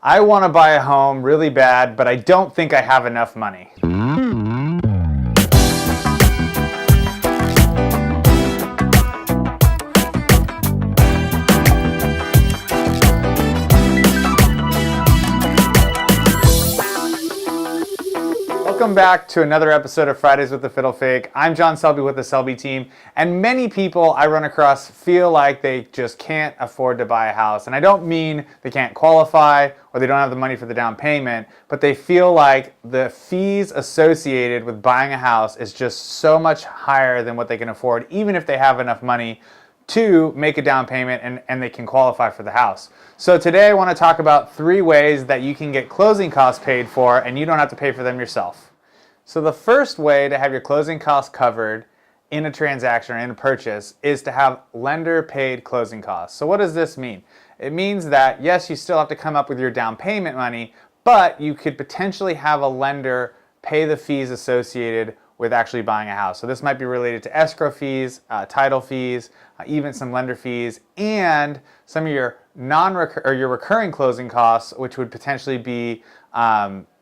I want to buy a home really bad, but I don't think I have enough money. Welcome back to another episode of Fridays with the Fiddle Fig. I'm John Selby with the Selby team, and many people I run across feel like they just can't afford to buy a house. And I don't mean they can't qualify or they don't have the money for the down payment, but they feel like the fees associated with buying a house is just so much higher than what they can afford, even if they have enough money to make a down payment and they can qualify for the house. So today I want to talk about 3 ways that you can get closing costs paid for and you don't have to pay for them yourself. So the first way to have your closing costs covered in a transaction or in a purchase is to have lender paid closing costs. So what does this mean? It means that yes, you still have to come up with your down payment money, but you could potentially have a lender pay the fees associated with actually buying a house. So this might be related to escrow fees, title fees, even some lender fees, and some of your your recurring closing costs, which would potentially be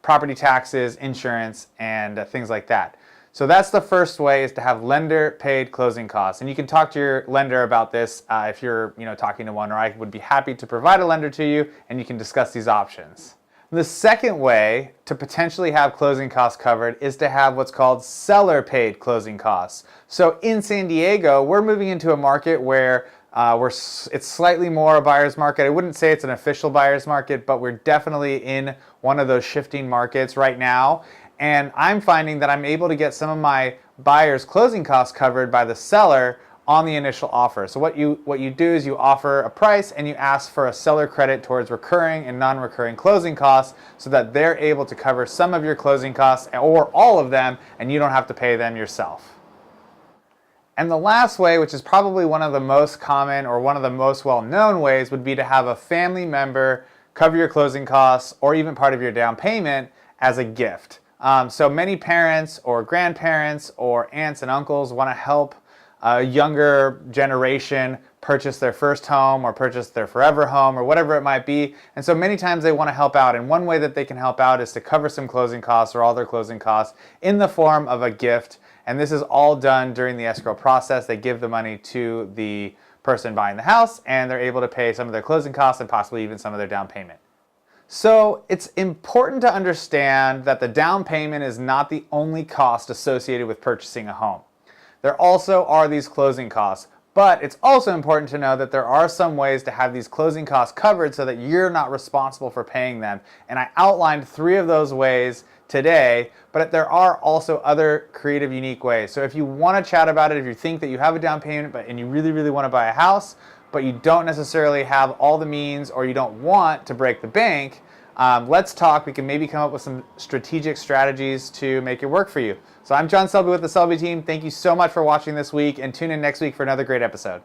property taxes, insurance, and things like that. So that's the first way, is to have lender paid closing costs. And you can talk to your lender about this if you're talking to one, or I would be happy to provide a lender to you and you can discuss these options. The second way to potentially have closing costs covered is to have what's called seller paid closing costs. So in San Diego, we're moving into a market where it's slightly more a buyer's market. I wouldn't say it's an official buyer's market, but we're definitely in one of those shifting markets right now. And I'm finding that I'm able to get some of my buyers' closing costs covered by the seller on the initial offer. So what you do is you offer a price and you ask for a seller credit towards recurring and non-recurring closing costs so that they're able to cover some of your closing costs or all of them and you don't have to pay them yourself. And the last way, which is probably one of the most common or one of the most well-known ways, would be to have a family member cover your closing costs or even part of your down payment as a gift. So many parents or grandparents or aunts and uncles want to help a younger generation purchase their first home or purchase their forever home or whatever it might be. And so many times they want to help out. And one way that they can help out is to cover some closing costs or all their closing costs in the form of a gift. And this is all done during the escrow process. They give the money to the person buying the house and they're able to pay some of their closing costs and possibly even some of their down payment. So it's important to understand that the down payment is not the only cost associated with purchasing a home. There also are these closing costs, but it's also important to know that there are some ways to have these closing costs covered so that you're not responsible for paying them. And I outlined 3 of those ways today, but there are also other creative, unique ways. So if you want to chat about it, if you think that you have a down payment and you really, really want to buy a house, but you don't necessarily have all the means or you don't want to break the bank, let's talk. We can maybe come up with some strategic strategies to make it work for you. So I'm John Selby with the Selby team. Thank you so much for watching this week and tune in next week for another great episode.